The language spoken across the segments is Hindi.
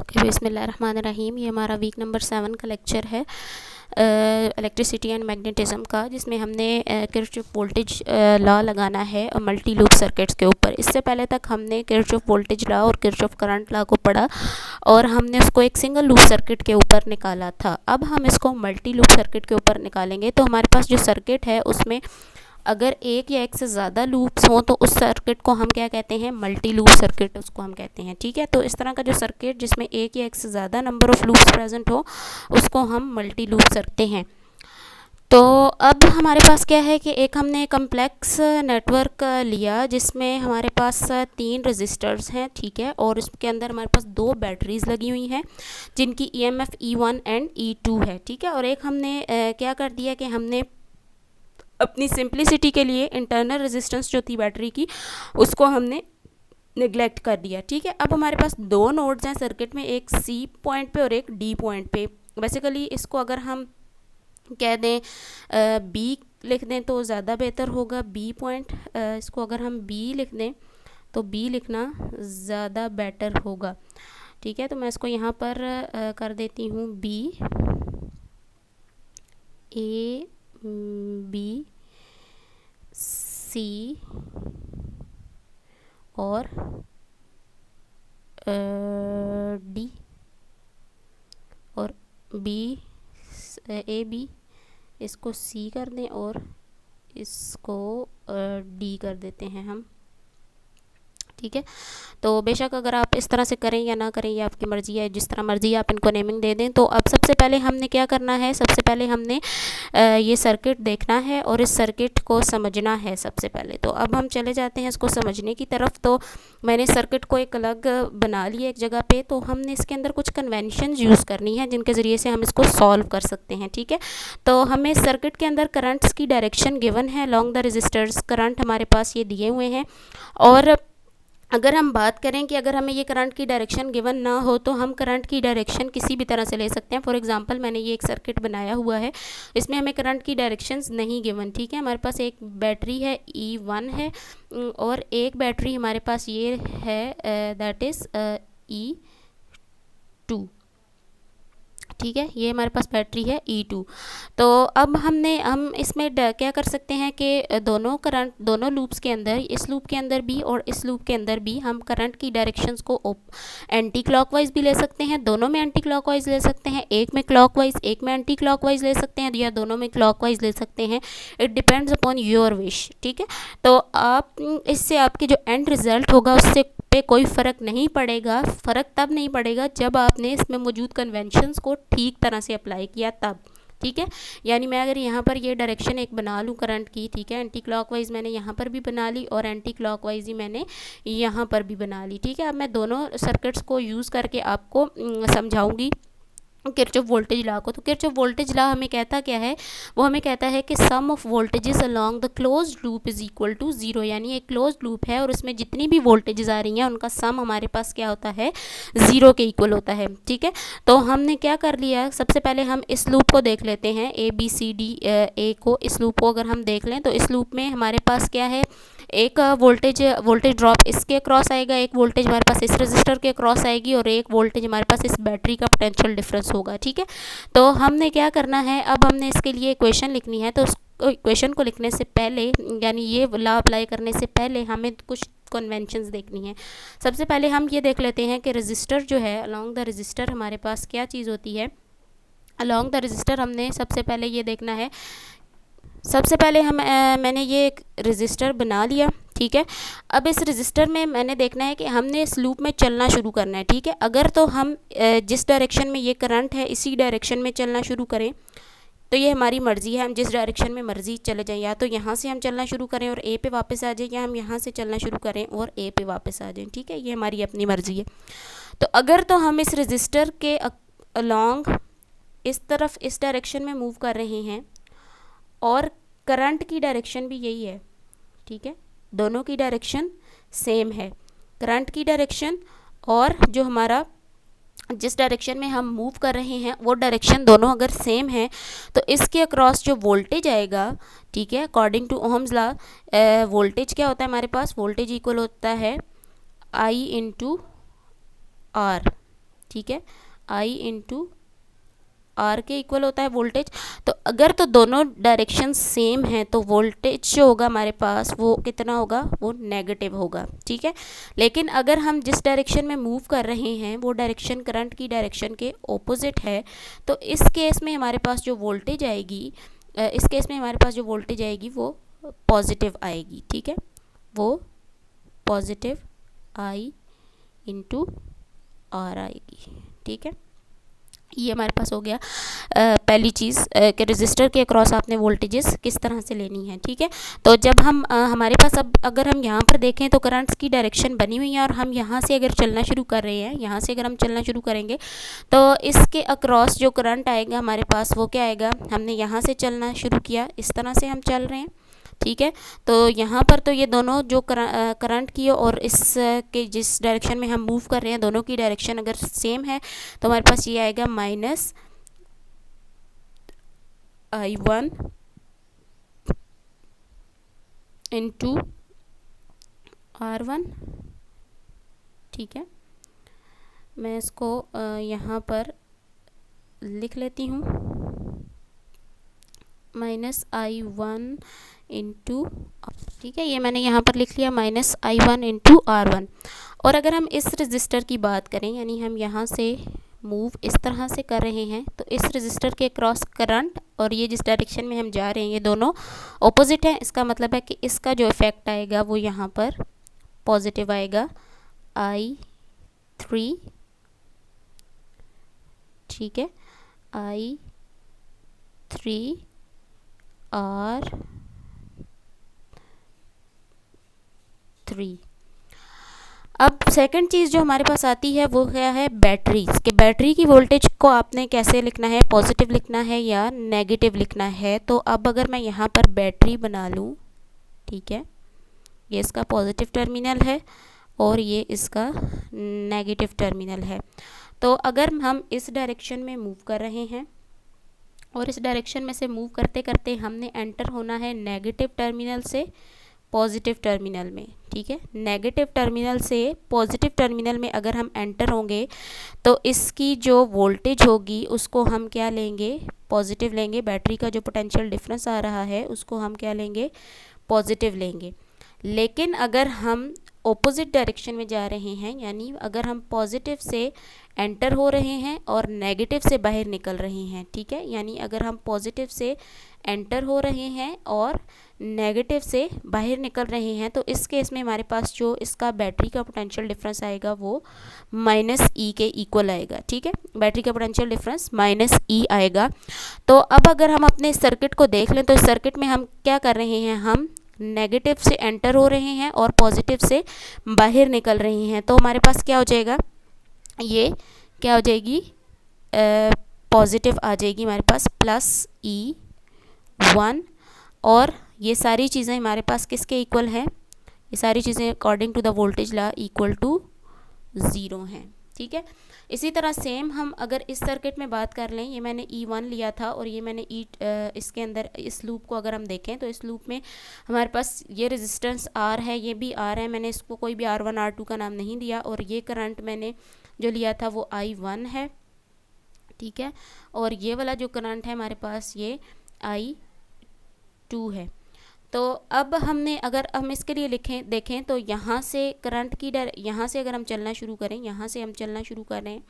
ओके, बिस्मिल्लाहिर्रहमानिर्रहीम। ये हमारा वीक नंबर 7 का लेक्चर है इलेक्ट्रिसिटी एंड मैग्नेटिज्म का, जिसमें हमने किरचॉफ वोल्टेज लॉ लगाना है और मल्टी लूप सर्किट्स के ऊपर। इससे पहले तक हमने किरचॉफ वोल्टेज लॉ और किरचॉफ करंट लॉ को पढ़ा और हमने उसको एक सिंगल लूप सर्किट के ऊपर निकाला था। अब हम इसको मल्टी लूप सर्किट के ऊपर निकालेंगे। तो हमारे पास जो सर्किट है उसमें अगर एक या एक से ज़्यादा लूप्स हों तो उस सर्किट को हम क्या कहते हैं, मल्टी लूप सर्किट उसको हम कहते हैं। ठीक है, तो इस तरह का जो सर्किट जिसमें एक या एक से ज़्यादा नंबर ऑफ़ लूप्स प्रेजेंट हो उसको हम मल्टी लूप सकते हैं। तो अब हमारे पास क्या है कि एक हमने कम्प्लेक्स नेटवर्क लिया जिसमें हमारे पास 3 रजिस्टर्स हैं। ठीक है, और इसके अंदर हमारे पास 2 बैटरीज लगी हुई हैं जिनकी EMF E1 एंड E2 है। ठीक है, और एक हमने क्या कर दिया कि हमने अपनी सिंप्लिसिटी के लिए इंटरनल रेजिस्टेंस जो थी बैटरी की उसको हमने निगलेक्ट कर दिया। ठीक है, अब हमारे पास 2 नोड्स हैं सर्किट में, एक C पॉइंट पे और एक D पॉइंट पे। बेसिकली इसको अगर हम कह दें B लिख दें तो ज़्यादा बेहतर होगा, B पॉइंट। इसको अगर हम B लिख दें तो B लिखना ज़्यादा बेटर होगा। ठीक है, तो मैं इसको यहाँ पर कर देती हूँ B A B C और D और B A B, इसको C कर दें और इसको D कर देते हैं हम। ठीक है, तो बेशक अगर आप इस तरह से करें या ना करें ये आपकी मर्ज़ी है, जिस तरह मर्ज़ी आप इनको नेमिंग दे दें। तो अब सबसे पहले हमने क्या करना है, सबसे पहले हमने ये सर्किट देखना है और इस सर्किट को समझना है सबसे पहले। तो अब हम चले जाते हैं इसको समझने की तरफ। तो मैंने सर्किट को एक अलग बना लिया एक जगह पे। तो हमने इसके अंदर कुछ कन्वेंशन यूज़ करनी है जिनके ज़रिए से हम इसको सॉल्व कर सकते हैं। ठीक है, तो हमें सर्किट के अंदर करंट्स की डायरेक्शन गिवन है लॉन्ग द रजिस्टर्स। करंट हमारे पास ये दिए हुए हैं और अगर हम बात करें कि अगर हमें ये करंट की डायरेक्शन गिवन ना हो तो हम करंट की डायरेक्शन किसी भी तरह से ले सकते हैं। फॉर एग्जांपल मैंने ये एक सर्किट बनाया हुआ है, इसमें हमें करंट की डायरेक्शंस नहीं गिवन। ठीक है, हमारे पास एक बैटरी है E1 है और एक बैटरी हमारे पास ये है दैट इज़ E2। ठीक है, ये हमारे पास बैटरी है E2। तो अब हम इसमें क्या कर सकते हैं कि दोनों लूप्स के अंदर, इस लूप के अंदर भी और इस लूप के अंदर भी हम करंट की डायरेक्शंस को एंटी क्लॉकवाइज भी ले सकते हैं, दोनों में एंटी क्लॉकवाइज ले सकते हैं, एक में क्लॉकवाइज एक में एंटी क्लॉकवाइज ले सकते हैं या दोनों में क्लॉकवाइज ले सकते हैं। It depends upon your wish. ठीक है, तो आप इससे आपके जो एंड रिजल्ट होगा उससे पे कोई फ़र्क नहीं पड़ेगा। फ़र्क तब नहीं पड़ेगा जब आपने इसमें मौजूद कन्वेंशंस को ठीक तरह से अप्लाई किया तब। ठीक है, यानी मैं अगर यहाँ पर ये डायरेक्शन एक बना लूँ करंट की, ठीक है, एंटी क्लॉकवाइज मैंने यहाँ पर भी बना ली और एंटी क्लॉकवाइज ही मैंने यहाँ पर भी बना ली। ठीक है, अब मैं दोनों सर्किट्स को यूज़ करके आपको समझाऊँगी किरचॉफ वोल्टेज लॉ को। तो किरचॉफ वोल्टेज लॉ हमें कहता क्या है, वो हमें कहता है कि sum of voltages along the closed loop is equal to 0। यानी एक क्लोज्ड लूप है और उसमें जितनी भी वोल्टेजेस आ रही हैं उनका सम हमारे पास क्या होता है, 0 के इक्वल होता है। ठीक है, तो हमने क्या कर लिया, सबसे पहले हम इस लूप को देख लेते हैं ABCD A को। इस लूप को अगर हम देख लें तो इस लूप में हमारे पास क्या है, एक वोल्टेज ड्रॉप इसके अक्रॉस आएगा, एक वोल्टेज हमारे पास इस रजिस्टर के अक्रॉस आएगी और एक वोल्टेज हमारे पास इस बैटरी का पोटेंशियल डिफरेंस होगा। ठीक है, तो हमने क्या करना है, अब हमने इसके लिए इक्वेशन लिखनी है। तो उस इक्वेशन को लिखने से पहले, यानी ये लॉ अप्लाई करने से पहले हमें कुछ कन्वेंशंस देखनी है। सबसे पहले हम ये देख लेते हैं कि रजिस्टर जो है, अलॉन्ग द रजिस्टर हमारे पास क्या चीज़ होती है। अलॉन्ग द रजिस्टर हमने सबसे पहले ये देखना है, सबसे पहले मैंने ये एक रजिस्टर बना लिया। ठीक है, अब इस रजिस्टर में मैंने देखना है कि हमने इस लूप में चलना शुरू करना है। ठीक है, अगर तो हम जिस डायरेक्शन में ये करंट है इसी डायरेक्शन में चलना शुरू करें तो ये हमारी मर्ज़ी है, हम जिस डायरेक्शन में मर्ज़ी चले जाएं, या तो यहाँ से हम चलना शुरू करें और A पे वापस आ जाएं, या हम यहाँ से चलना शुरू करें और A पे वापस आ जाएं। ठीक है, ये हमारी अपनी मर्ज़ी है। तो अगर तो हम इस रजिस्टर के अलॉन्ग इस तरफ इस डायरेक्शन में मूव कर रहे हैं और करंट की डायरेक्शन भी यही है। ठीक है, दोनों की डायरेक्शन सेम है, करंट की डायरेक्शन और जो हमारा जिस डायरेक्शन में हम मूव कर रहे हैं वो डायरेक्शन दोनों अगर सेम है तो इसके अक्रॉस जो वोल्टेज आएगा, ठीक है, according to Ohm's law voltage क्या होता है हमारे पास, वोल्टेज इक्वल होता है I इंटू R। ठीक है, आई इंटू आर के इक्वल होता है वोल्टेज। तो अगर तो दोनों डायरेक्शन सेम हैं तो वोल्टेज जो होगा हमारे पास वो कितना होगा, वो नेगेटिव होगा, ठीक है। लेकिन अगर हम जिस डायरेक्शन में मूव कर रहे हैं वो डायरेक्शन करंट की डायरेक्शन के ऑपोजिट है, तो इस केस में हमारे पास जो वोल्टेज आएगी, इस केस में हमारे पास जो वोल्टेज आएगी वो पॉजिटिव आएगी, ठीक है, वो पॉजिटिव आई इंटू आर आएगी, ठीक है। ये हमारे पास हो गया पहली चीज़ कि रजिस्टर के अक्रॉस आपने वोल्टेजेस किस तरह से लेनी है, ठीक है। तो जब हम हमारे पास अब अगर हम यहाँ पर देखें तो करंट्स की डायरेक्शन बनी हुई है और हम यहाँ से अगर चलना शुरू कर रहे हैं, यहाँ से अगर हम चलना शुरू करेंगे तो इसके अक्रॉस जो करंट आएगा हमारे पास वो क्या आएगा, हमने यहाँ से चलना शुरू किया, इस तरह से हम चल रहे हैं, ठीक है। तो यहाँ पर तो ये दोनों जो करंट की और इस के जिस डायरेक्शन में हम मूव कर रहे हैं दोनों की डायरेक्शन अगर सेम है तो हमारे पास ये आएगा माइनस I1 इंटू R1, ठीक है। मैं इसको यहाँ पर लिख लेती हूँ, -I1 इंटू, ठीक है, ये मैंने यहाँ पर लिख लिया -I1 इंटू R1। और अगर हम इस रजिस्टर की बात करें, यानी हम यहाँ से मूव इस तरह से कर रहे हैं तो इस रजिस्टर के क्रॉस करंट और ये जिस डायरेक्शन में हम जा रहे हैं ये दोनों ऑपोजिट हैं। इसका मतलब है कि इसका जो इफ़ेक्ट आएगा वो यहाँ पर पॉजिटिव आएगा, I3, ठीक है, I3 R3। अब सेकंड चीज़ जो हमारे पास आती है वो क्या है, बैटरीज के बैटरी की वोल्टेज को आपने कैसे लिखना है, पॉजिटिव लिखना है या नेगेटिव लिखना है। तो अब अगर मैं यहाँ पर बैटरी बना लूँ, ठीक है, ये इसका पॉजिटिव टर्मिनल है और ये इसका नेगेटिव टर्मिनल है। तो अगर हम इस डायरेक्शन में मूव कर रहे हैं और इस डायरेक्शन में से मूव करते करते हमने एंटर होना है नेगेटिव टर्मिनल से पॉजिटिव टर्मिनल में, ठीक है, नेगेटिव टर्मिनल से पॉजिटिव टर्मिनल में अगर हम एंटर होंगे तो इसकी जो वोल्टेज होगी उसको हम क्या लेंगे, पॉजिटिव लेंगे। बैटरी का जो पोटेंशियल डिफरेंस आ रहा है उसको हम क्या लेंगे, पॉजिटिव लेंगे। लेकिन अगर हम ऑपोजिट डायरेक्शन में जा रहे हैं, यानी अगर हम पॉजिटिव से एंटर हो रहे हैं और नेगेटिव से बाहर निकल रहे हैं, ठीक है, यानी अगर हम पॉजिटिव से एंटर हो रहे हैं और नेगेटिव से बाहर निकल रहे हैं तो इस केस में हमारे पास जो इसका बैटरी का पोटेंशियल डिफरेंस आएगा वो -E के इक्वल आएगा, ठीक है, बैटरी का पोटेंशियल डिफरेंस -E आएगा। तो अब अगर हम अपने सर्किट को देख लें तो इस सर्किट में हम क्या कर रहे हैं, हम नेगेटिव से एंटर हो रहे हैं और पॉजिटिव से बाहर निकल रहे हैं। तो हमारे पास क्या हो जाएगा, ये क्या हो जाएगी, पॉजिटिव आ जाएगी हमारे पास +E1 और ये सारी चीज़ें हमारे पास किसके इक्वल हैं, ये सारी चीज़ें according to the voltage law equal to 0 हैं, ठीक है। इसी तरह सेम हम अगर इस सर्किट में बात कर लें, ये मैंने E1 लिया था और ये मैंने इसके अंदर इस लूप को अगर हम देखें तो इस लूप में हमारे पास ये रेजिस्टेंस R है, ये भी R है, मैंने इसको कोई भी R1 R2 का नाम नहीं दिया और ये करंट मैंने जो लिया था वो I1 है, ठीक है, और ये वाला जो करंट है हमारे पास ये I2 है। तो अब हमने अगर हम इसके लिए देखें तो यहाँ से करंट की यहाँ से अगर हम चलना शुरू करें, यहाँ से हम चलना शुरू करें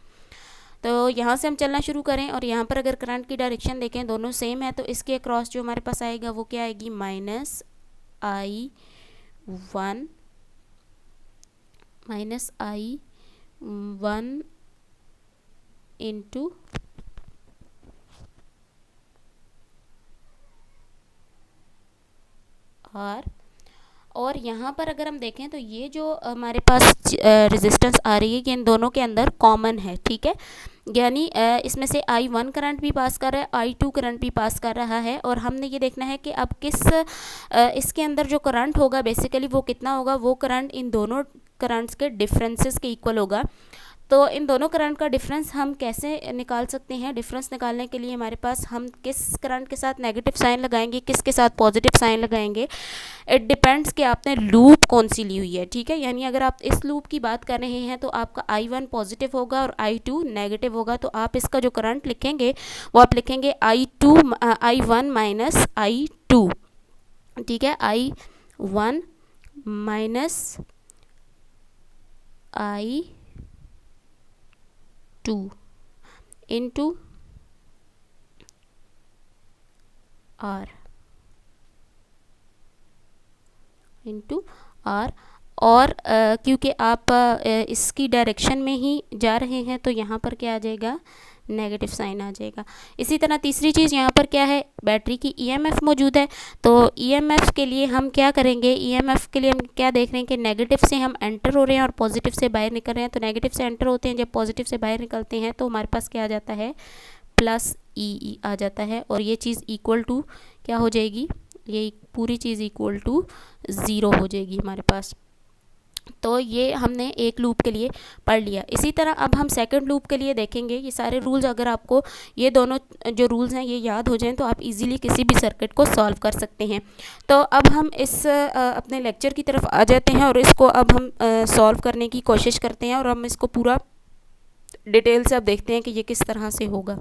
तो यहाँ से हम चलना शुरू करें और यहाँ पर अगर करंट की डायरेक्शन देखें दोनों सेम है तो इसके अक्रॉस जो हमारे पास आएगा वो क्या आएगी, -I1 इंटू R। और यहाँ पर अगर हम देखें तो ये जो हमारे पास रेजिस्टेंस आ रही है ये इन दोनों के अंदर कॉमन है, ठीक है, यानी इसमें से I1 करंट भी पास कर रहा है, I2 करंट भी पास कर रहा है और हमने ये देखना है कि अब इसके अंदर जो करंट होगा बेसिकली वो कितना होगा, वो करंट इन दोनों करंट्स के डिफरेंसेस के इक्वल होगा। तो इन दोनों करंट का डिफरेंस हम कैसे निकाल सकते हैं? डिफरेंस निकालने के लिए हमारे पास हम किस करंट के साथ नेगेटिव साइन लगाएंगे, किसके साथ पॉजिटिव साइन लगाएंगे, इट डिपेंड्स कि आपने लूप कौन सी ली हुई है, ठीक है। यानी अगर आप इस लूप की बात कर रहे हैं तो आपका I1 पॉजिटिव होगा और I2 नेगेटिव होगा, तो आप इसका जो करंट लिखेंगे वो आप लिखेंगे I1 माइनस I2, ठीक है। I1 minus I2 into R into R. और क्योंकि आप इसकी डायरेक्शन में ही जा रहे हैं तो यहाँ पर क्या आ जाएगा, नेगेटिव साइन आ जाएगा। इसी तरह तीसरी चीज़ यहाँ पर क्या है, बैटरी की ईएमएफ मौजूद है। तो ईएमएफ के लिए हम क्या करेंगे, ईएमएफ के लिए हम क्या देख रहे हैं कि नेगेटिव से हम एंटर हो रहे हैं और पॉजिटिव से बाहर निकल रहे हैं। तो नेगेटिव से एंटर होते हैं, जब पॉजिटिव से बाहर निकलते हैं तो हमारे पास क्या आ जाता है, प्लस ई आ जाता है। और ये चीज़ इक्वल टू क्या हो जाएगी, ये पूरी चीज़ इक्वल टू 0 हो जाएगी हमारे पास। तो ये हमने एक लूप के लिए पढ़ लिया। इसी तरह अब हम सेकंड लूप के लिए देखेंगे। ये सारे रूल्स अगर आपको ये दोनों जो रूल्स हैं ये याद हो जाएं तो आप इजीली किसी भी सर्किट को सॉल्व कर सकते हैं। तो अब हम इस अपने लेक्चर की तरफ आ जाते हैं और इसको अब हम सॉल्व करने की कोशिश करते हैं और हम इसको पूरा डिटेल से अब देखते हैं कि ये किस तरह से होगा।